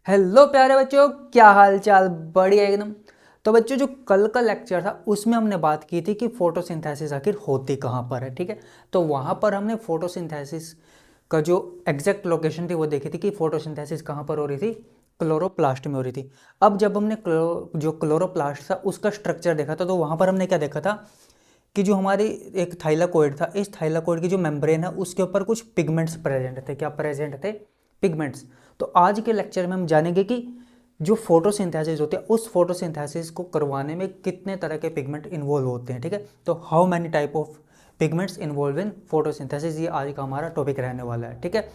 Hello प्यारे बच्चों, क्या हाल चाल। बढ़िया एकदम। तो बच्चों, जो कल का लेक्चर था उसमें हमने बात की थी कि फोटोसिंथेसिस आखिर होती कहाँ पर है। ठीक है, तो वहाँ पर हमने फोटोसिंथेसिस का जो एग्जैक्ट लोकेशन थी वो देखी थी कि फोटोसिंथेसिस कहाँ पर हो रही थी। क्लोरोप्लास्ट में हो रही थी। अब जब हमने जो क्लोरोप्लास्ट था उसका स्ट्रक्चर देखा था, तो वहाँ पर हमने क्या देखा था कि जो हमारी एक थाइलाकोइड था, इस थाइलाकोइड की जो मेम्ब्रेन है उसके ऊपर कुछ पिगमेंट्स प्रेजेंट थे। क्या प्रेजेंट थे? पिगमेंट्स। तो आज के लेक्चर में हम जानेंगे कि जो फोटोसिंथेसिस होती है उस फोटोसिंथेसिस को करवाने में कितने तरह के पिगमेंट इन्वॉल्व होते हैं। ठीक है, तो how many type of pigments involve in photosynthesis, ये आज का हमारा टॉपिक रहने वाला है। ठीक है,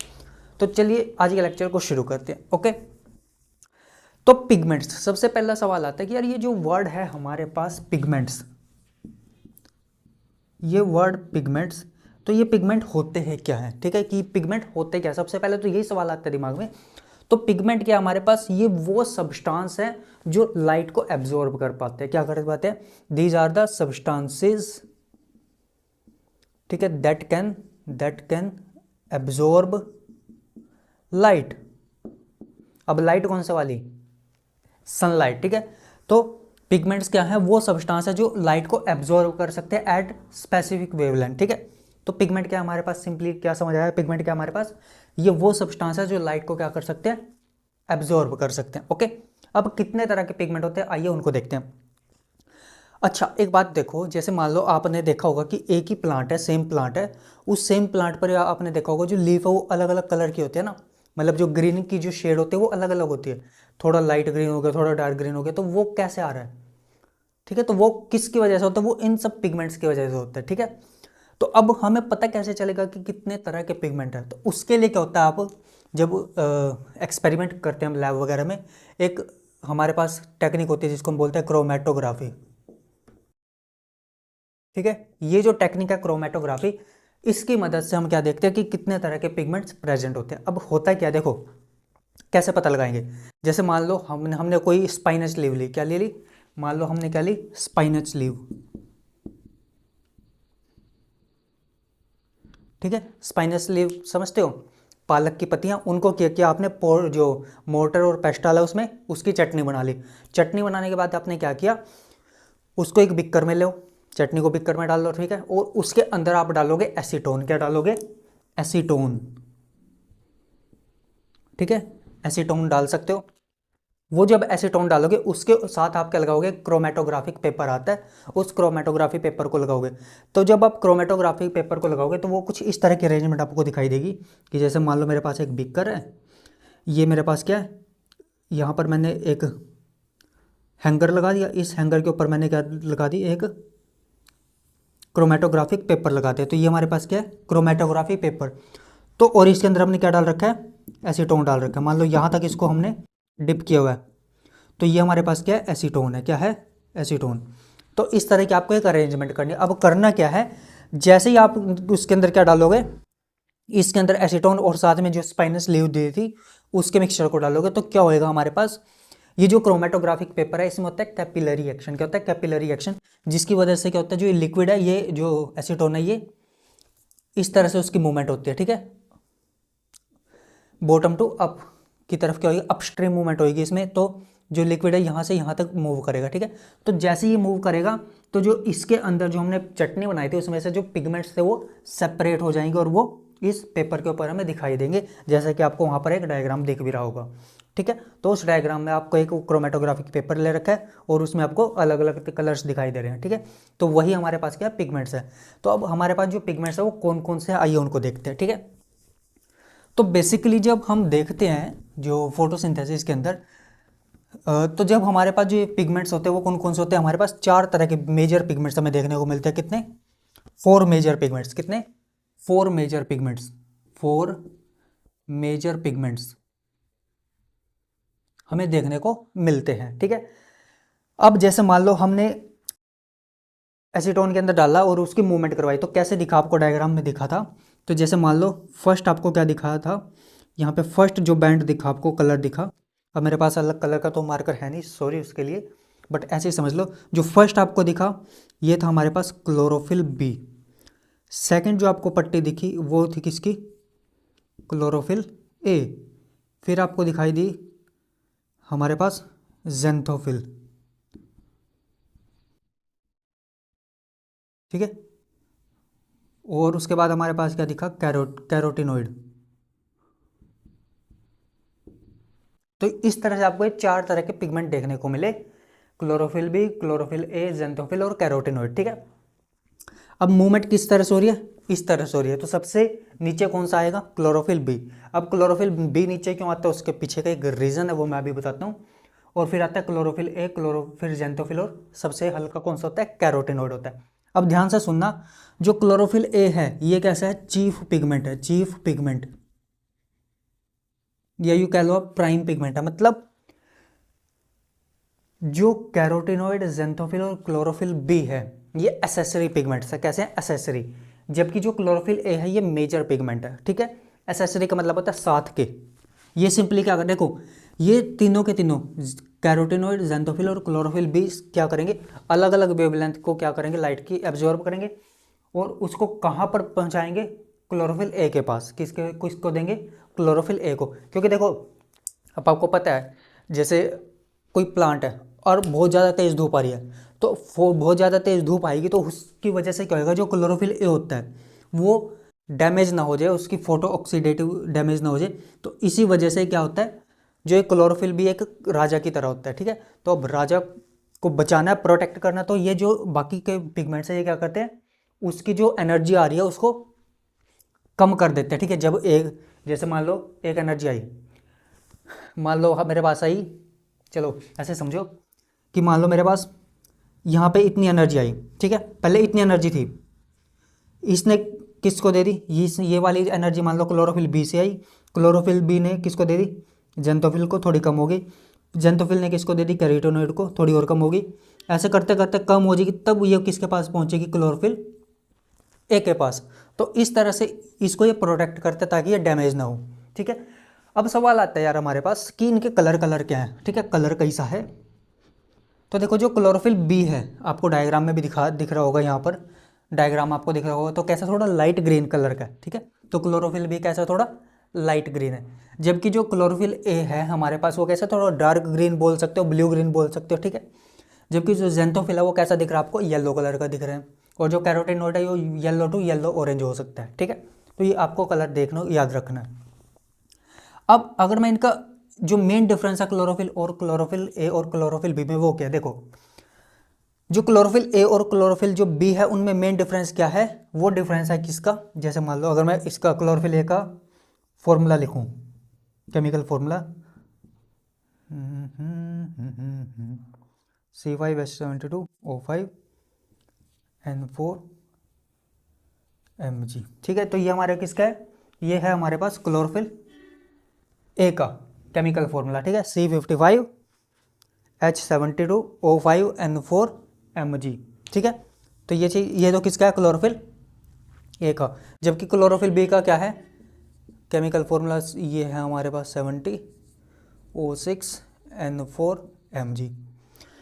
तो चलिए आज के लेक्चर को शुरू करते हैं। ओके, तो पिगमेंट्स, सबसे पहला सवाल आता है कि यार ये जो वर्ड है हमारे पास पिगमेंट्स, ये वर्ड पिगमेंट्स, तो ये पिगमेंट होते हैं क्या है। ठीक है, कि पिगमेंट होते क्या, सबसे पहले तो यही सवाल आता है दिमाग में। तो पिगमेंट क्या हमारे पास, ये वो सब्सटेंस है जो लाइट को एब्जॉर्ब कर पाते हैं। क्या कर पाते हैं? दीज आर द सब्सटेंसेस, ठीक है, दैट कैन एब्जॉर्ब लाइट। अब लाइट कौन सा वाली? सनलाइट। ठीक है, तो पिगमेंट्स क्या है? वो सब्सटेंस है जो लाइट को एब्जॉर्ब कर सकते हैं एट स्पेसिफिक वेवलेंथ। ठीक है, तो पिगमेंट क्या हमारे पास, सिंपली क्या समझ आया? पिगमेंट क्या हमारे पास, ये वो सब्सटेंस है जो लाइट को क्या कर सकते हैं? एब्जॉर्ब कर सकते हैं। ओके, अब कितने तरह के पिगमेंट होते हैं, आइए उनको देखते हैं। अच्छा, एक बात देखो, जैसे मान लो आपने देखा होगा कि एक ही प्लांट है, सेम प्लांट है, उस सेम प्लांट पर आपने देखा होगा जो लीफ है वो अलग अलग कलर की होती है ना। मतलब जो ग्रीन की जो शेड होती है वो अलग अलग होती है। थोड़ा लाइट ग्रीन हो गया, थोड़ा डार्क ग्रीन हो गया, तो वो कैसे आ रहा है? ठीक है, तो वो किसकी वजह से होता है? वो इन सब पिगमेंट्स की वजह से होता है। ठीक है, तो अब हमें पता कैसे चलेगा कि कितने तरह के पिगमेंट है? तो उसके लिए क्या होता है, आप जब एक्सपेरिमेंट करते हैं हम लैब वगैरह में, एक हमारे पास टेक्निक होती है जिसको हम बोलते हैं क्रोमेटोग्राफी। ठीक है, ये जो टेक्निक है क्रोमेटोग्राफी, इसकी मदद से हम क्या देखते हैं कि कितने तरह के पिगमेंट्स प्रेजेंट होते हैं। अब होता क्या, देखो कैसे पता लगाएंगे। जैसे मान लो हमने हमने कोई स्पाइनच लीव ली, क्या ले ली? मान लो हमने क्या ली? स्पाइनच लीव। ठीक है, स्पाइनस लीव समझते हो? पालक की पत्तियां, उनको क्या किया आपने? जो मोर्टर और पेस्टल है उसमें उसकी चटनी बना ली। चटनी बनाने के बाद आपने क्या किया? उसको एक बिक्कर में लो, चटनी को बिक्कर में डाल लो। ठीक है, और उसके अंदर आप डालोगे एसीटोन। क्या डालोगे? एसीटोन। ठीक है, एसीटोन डाल सकते हो। वो जब एसीटोन डालोगे उसके साथ आप क्या लगाओगे? क्रोमेटोग्राफिक पेपर आता है, उस क्रोमेटोग्राफी पेपर को लगाओगे। तो जब आप क्रोमेटोग्राफिक पेपर को लगाओगे तो वो कुछ इस तरह की अरेंजमेंट आपको दिखाई देगी कि जैसे मान लो मेरे पास एक बीकर है, ये मेरे पास क्या है, यहाँ पर मैंने एक हैंगर लगा दिया, इस हैंगर के ऊपर मैंने क्या लगा दी? एक क्रोमेटोग्राफिक पेपर लगा दिया। तो ये हमारे पास क्या है? Chromatography paper. तो और इसके अंदर हमने क्या डाल रखा है? एसीटोन डाल रखा है। मान लो यहाँ तक इसको हमने डिप किया हुआ है, तो ये हमारे पास क्या है? एसीटोन है। क्या है? एसीटोन। तो इस तरह की आपको एक अरेंजमेंट करनी है। अब करना क्या है, जैसे ही आप उसके अंदर क्या डालोगे, इसके अंदर एसीटोन और साथ में जो स्पाइनस लीव दी थी उसके मिक्सचर को डालोगे, तो क्या होएगा हमारे पास? ये जो क्रोमेटोग्राफिक पेपर है इसमें होता है कैपिलरी एक्शन। क्या होता है? कैपिलरी एक्शन, जिसकी वजह से क्या होता है, जो लिक्विड है, ये जो एसीटोन है, ये इस तरह से उसकी मूवमेंट होती है। ठीक है, बॉटम टू अप की तरफ क्या होगी? अपस्ट्रीम मूवमेंट होगी इसमें। तो जो लिक्विड है यहाँ से यहाँ तक मूव करेगा। ठीक है, तो जैसे ही मूव करेगा तो जो इसके अंदर जो हमने चटनी बनाई थी उसमें से जो पिगमेंट्स थे वो सेपरेट हो जाएंगे और वो इस पेपर के ऊपर हमें दिखाई देंगे, जैसे कि आपको वहाँ पर एक डायग्राम दिख भी रहा होगा। ठीक है, तो उस डायग्राम में आपको एक क्रोमेटोग्राफिक पेपर ले रखा है और उसमें आपको अलग अलग कलर्स दिखाई दे रहे हैं। ठीक है, तो वही हमारे पास क्या पिगमेंट्स है। तो अब हमारे पास जो पिगमेंट्स है वो कौन कौन से हैं, आइए उनको देखते हैं। ठीक है, तो बेसिकली जब हम देखते हैं जो फोटोसिंथेसिस के अंदर, तो जब हमारे पास जो पिगमेंट्स होते हैं वो कौन कौन से होते हैं? हमारे पास चार तरह के मेजर पिगमेंट्स हमें देखने को मिलते हैं। कितने? Four major pigments. कितने? Four major pigments. Four major pigments हमें देखने को मिलते हैं। ठीक है, अब जैसे मान लो हमने एसीटोन के अंदर डाला और उसकी मूवमेंट करवाई, तो कैसे दिखा? आपको डायग्राम में दिखा था। तो जैसे मान लो फर्स्ट आपको क्या दिखाया था, यहाँ पे फर्स्ट जो बैंड दिखा आपको, कलर दिखा। अब मेरे पास अलग कलर का तो मार्कर है नहीं, सॉरी उसके लिए, बट ऐसे ही समझ लो। जो फर्स्ट आपको दिखा ये था हमारे पास क्लोरोफिल बी। सेकंड जो आपको पट्टी दिखी वो थी किसकी? Chlorophyll A. फिर आपको दिखाई दी हमारे पास ज़ेंथोफिल, ठीक है। और उसके बाद हमारे पास क्या दिखा, कैरोटिनोइड। तो इस तरह से आपको ये 4 तरह के पिगमेंट देखने को मिले, क्लोरोफिल बी, क्लोरोफिल ए, ज़ेंथोफिल और कैरोटिनोइड, ठीक है। अब मूवमेंट किस तरह से हो रही है, इस तरह से हो रही है। तो सबसे नीचे कौन सा आएगा, क्लोरोफिल बी। अब क्लोरोफिल बी नीचे क्यों आता है, उसके पीछे का एक रीज़न है, वो मैं अभी बताता हूँ। और फिर आता है क्लोरोफिल ए, फिर ज़ेंथोफिल, और सबसे हल्का कौन सा होता है, कैरोटिनोइड होता है। अब ध्यान से सुनना, जो क्लोरोफिल ए है ये कैसा है, चीफ पिगमेंट है, चीफ पिगमेंट, या यू कह लो आप प्राइम पिगमेंट है। मतलब जो कैरोटिनोइड, ज़ेंथोफिल और क्लोरोफिल बी है ये एसेसरी पिगमेंट्स है। कैसे हैं, एसेसरी। जबकि जो क्लोरोफिल ए है ये मेजर पिगमेंट है, ठीक है। एसेसरी का मतलब होता है साथ के। ये सिंपली क्या कर, देखो ये तीनों के तीनों कैरोटिनोइड, ज़ेंथोफिल और क्लोरोफिल बी क्या करेंगे, अलग अलग वेवलेंथ को क्या करेंगे, लाइट की एब्जॉर्ब करेंगे और उसको कहाँ पर पहुँचाएंगे, क्लोरोफिल ए के पास। किसको देंगे, क्लोरोफिल ए को। क्योंकि देखो अब आपको पता है, जैसे कोई प्लांट है और बहुत ज़्यादा तेज़ धूप आ रही है, तो वो बहुत ज़्यादा तेज़ धूप आएगी तो उसकी वजह से क्या होगा, जो क्लोरोफिल ए होता है वो डैमेज ना हो जाए, उसकी फोटो ऑक्सीडेटिव डैमेज ना हो जाए। तो इसी वजह से क्या होता है, जो एक क्लोरोफिल भी एक राजा की तरह होता है, ठीक है। तो अब राजा को बचाना है, प्रोटेक्ट करना, तो ये जो बाकी के पिगमेंट्स है ये क्या करते हैं, उसकी जो एनर्जी आ रही है उसको कम कर देते हैं, ठीक है। जब एक, जैसे मान लो एक एनर्जी आई, मान लो मेरे पास आई, चलो ऐसे समझो कि मान लो मेरे पास यहाँ पे इतनी एनर्जी आई, ठीक है, पहले इतनी एनर्जी थी, इसने किसको दे दी, ये वाली एनर्जी मान लो क्लोरोफिल बी से आई, क्लोरोफिल बी ने किसको दे दी, जेंथोफिल को, थोड़ी कम हो गई। जेंथोफिल ने किसको दे दी, कैरोटिनोइड को, थोड़ी और कम होगी। ऐसे करते करते कम हो जाएगी, तब ये किसके पास पहुंचेगी, क्लोरोफिल ए के पास। तो इस तरह से इसको ये प्रोटेक्ट करते ताकि ये डैमेज ना हो, ठीक है। अब सवाल आता है यार हमारे पास कि इनके कलर कलर क्या है, ठीक है, कलर कैसा है। तो देखो जो क्लोरोफिल बी है, आपको डायग्राम में भी दिख रहा होगा, यहाँ पर डायग्राम आपको दिख रहा होगा, तो कैसा, थोड़ा लाइट ग्रीन कलर का है, ठीक है। तो क्लोरोफिल बी कैसा, थोड़ा लाइट ग्रीन है। जबकि जो क्लोरोफिल ए है हमारे पास वो कैसा, थोड़ा डार्क ग्रीन बोल सकते हो, ब्लू ग्रीन बोल सकते हो, ठीक है। जबकि जो जेंथोफिल है वो कैसा दिख रहा है आपको, येलो कलर का दिख रहा है। और जो कैरोटिनोइड है वो येलो टू येलो ऑरेंज हो सकता है, ठीक है। तो ये आपको कलर देखना, याद रखना है। अब अगर मैं इनका जो मेन डिफरेंस है क्लोरोफिल और क्लोरोफिल ए और क्लोरोफिल बी में, वो क्या है, देखो जो क्लोरोफिल ए और क्लोरोफिल जो बी है उनमें मेन डिफरेंस क्या है, वो डिफरेंस है किसका, जैसे मान लो अगर मैं इसका क्लोरोफिल ए का फॉर्मूला लिखूं, केमिकल फॉर्मूला C5H72O5N4Mg, ठीक है। तो ये हमारे किसका है, ये है हमारे पास क्लोरोफिल ए का केमिकल फॉर्मूला, ठीक है, C55H72O5N4Mg, ठीक है। तो ये तो किसका है, क्लोरोफिल ए का। जबकि क्लोरोफिल बी का क्या है केमिकल फॉर्मूला, ये है हमारे पास 70O6N4Mg।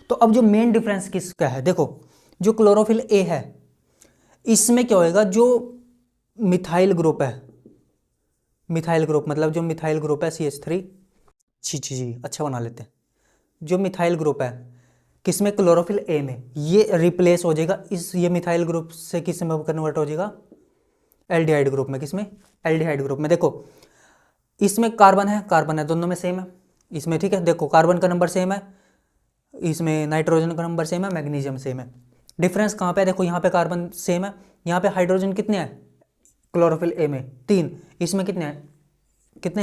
तो अब जो मेन डिफरेंस किसका है, देखो जो क्लोरोफिल ए है इसमें क्या होएगा, जो मिथाइल ग्रुप है, मिथाइल ग्रुप मतलब जो मिथाइल ग्रुप है CH3, जी अच्छा बना लेते हैं। जो मिथाइल ग्रुप है किसमें, क्लोरोफिल ए में, ये रिप्लेस हो जाएगा इस, ये मिथाइल ग्रुप से किस में कन्वर्ट हो जाएगा, एल्डिहाइड ग्रुप में। किसमें, एल्डिहाइड ग्रुप में। देखो इसमें कार्बन है, दोनों में सेम है इसमें, ठीक है। देखो कार्बन का नंबर सेम है, इसमें नाइट्रोजन का नंबर सेम है, मैग्नीशियम सेम है। डिफरेंस कहाँ पे है, देखो यहाँ पे कार्बन सेम है, यहाँ पे हाइड्रोजन कितने हैं क्लोरोफिल ए में, 3, इसमें कितने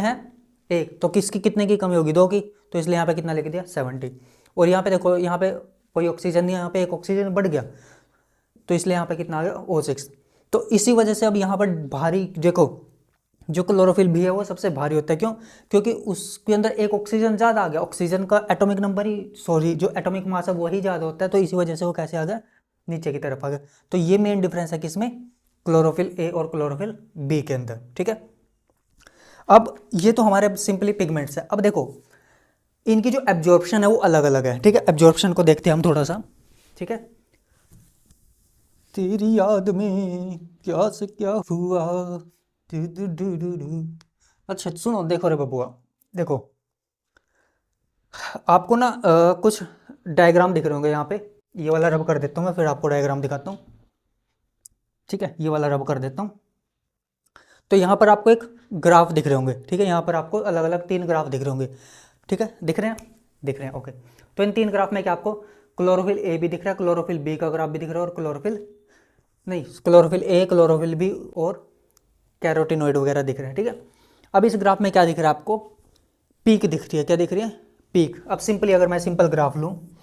हैं 1, तो किसकी कितने की कमी होगी, 2 की, तो इसलिए यहाँ पे कितना लिख दिया 70। और यहाँ पे देखो, यहाँ पे कोई ऑक्सीजन नहीं है, यहाँ पे एक ऑक्सीजन बढ़ गया, तो इसलिए यहाँ पे कितना आ गया O6। तो इसी वजह से अब यहाँ पर भारी, देखो जो क्लोरोफिल भी है वो सबसे भारी होता है, क्यों, क्योंकि उसके अंदर एक ऑक्सीजन ज़्यादा आ गया, ऑक्सीजन का एटॉमिक नंबर ही, सॉरी जो एटॉमिक मास है वही ज़्यादा होता है, तो इसी वजह से वो कैसे आ गया, नीचे की तरफ आ गया। तो ये मेन डिफरेंस है किसमें, क्लोरोफिल ए और क्लोरोफिल बी के अंदर, ठीक है। अब ये तो हमारे सिंपली पिगमेंट्स है। अब देखो इनकी जो एब्जॉर्प्शन है वो अलग अलग है, ठीक है। एब्जॉर्प्शन को देखते हैं हम थोड़ा सा, ठीक है। तेरी याद में क्या से क्या हुआ, दू दू दू दू दू। अच्छा सुनो, देखो रे बबुआ, देखो आपको ना कुछ डायग्राम दिख रहे होंगे यहाँ पे, ये वाला रब कर देता हूँ मैं, फिर आपको डायग्राम दिखाता हूँ। ठीक है, ये वाला रब कर देता हूँ। तो यहाँ पर आपको एक ग्राफ दिख रहे होंगे, ठीक है, यहाँ पर आपको अलग अलग 3 ग्राफ दिख रहे होंगे। ठीक है, दिख रहे हैं, दिख रहे हैं, ओके। तो इन 3 ग्राफ में क्या आपको क्लोरोफिल ए भी दिख रहा है, क्लोरोफिल बी का ग्राफ भी दिख रहा है, और क्लोरोफिल ए, क्लोरोफिल बी और कैरोटिनोइड वगैरह दिख रहे हैं। ठीक है, अब इस ग्राफ में क्या दिख रहा है आपको, पीक दिख रही है। क्या दिख रही है, पीक। अब सिंपली अगर मैं सिंपल ग्राफ लूँ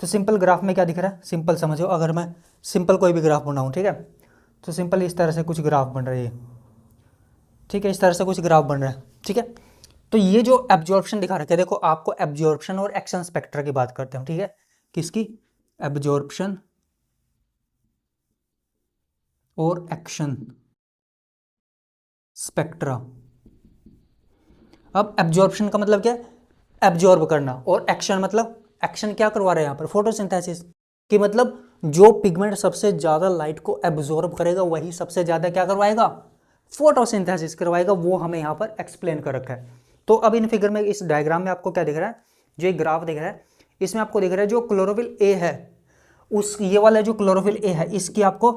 तो सिंपल ग्राफ में क्या दिख रहा है, सिंपल समझो, अगर मैं सिंपल कोई भी ग्राफ बनाऊँ, ठीक है, तो सिंपल इस तरह से कुछ ग्राफ बन रही है। ठीक है, इस तरह से कुछ ग्राफ बन रहा है। ठीक है, तो ये जो एब्जॉर्प्शन दिखा रखा है, देखो आपको एब्जॉर्प्शन और एक्शन स्पेक्ट्रा की बात करते हैं। ठीक है, किसकी, एब्जॉर्प्शन और एक्शन स्पेक्ट्रा। अब एब्जॉर्प्शन का मतलब क्या है, एब्जॉर्ब करना, और एक्शन मतलब एक्शन क्या करवा रहे हैं यहाँ पर, फोटोसिंथेसिस कि मतलब जो पिगमेंट सबसे ज़्यादा लाइट को एब्जॉर्ब करेगा वही सबसे ज़्यादा क्या करवाएगा, फोटोसिंथेसिस करवाएगा। वो हमें यहाँ पर एक्सप्लेन कर रखा है। तो अब इन फिगर में, इस डायग्राम में आपको क्या दिख रहा है, जो एक ग्राफ दिख रहा है, इसमें आपको दिख रहा है जो क्लोरोफिल ए है, उस ये वाला जो क्लोरोफिल ए है इसकी आपको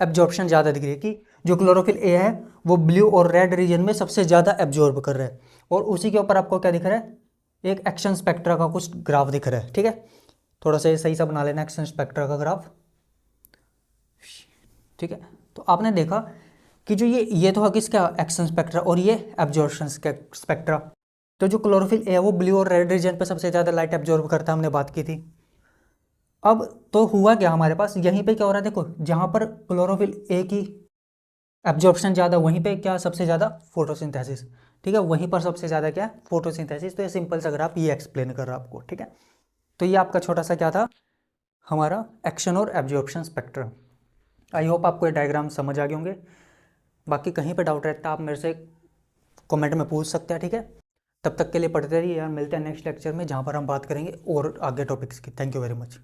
एब्जॉर्प्शन ज़्यादा दिख रही है, कि जो क्लोरोफिल ए है वो ब्लू और रेड रीजन में सबसे ज़्यादा एब्जॉर्ब कर रहा है। और उसी के ऊपर आपको क्या दिख रहा है, एक एक्शन स्पेक्ट्रा का कुछ ग्राफ दिख रहा है। ठीक है, थोड़ा सा सही सा बना लेना एक्शन स्पेक्ट्रा का ग्राफ। ठीक है, तो आपने देखा कि जो ये तो है किसका, एक्शन स्पेक्ट्रा, और ये एब्जॉर्प्शन स्पेक्ट्रा। तो जो क्लोरोफिल ए है वो ब्लू और रेड रीजन पे सबसे ज़्यादा लाइट एब्जॉर्ब करता है, हमने बात की थी। अब तो हुआ क्या हमारे पास, यहीं पे क्या हो रहा है, देखो जहाँ पर क्लोरोफिल ए की एब्जॉर्प्शन ज़्यादा, वहीं पे क्या सबसे ज़्यादा, फोटोसिंथेसिस। ठीक है, वहीं पर सबसे ज़्यादा क्या, फोटोसिंथेसिस। तो ये सिंपल सा ग्राफ ये एक्सप्लेन कर रहा है आपको। ठीक है, तो ये आपका छोटा सा क्या था, हमारा एक्शन और एब्जॉर्प्शन स्पेक्ट्रम। आई होप आपको ये डायग्राम समझ आ गए होंगे। बाकी कहीं पे डाउट रहता है आप मेरे से कमेंट में पूछ सकते हैं। ठीक है, तब तक के लिए पढ़ते रहिए यार, मिलते हैं नेक्स्ट लेक्चर में जहाँ पर हम बात करेंगे और आगे टॉपिक्स की। Thank you very much.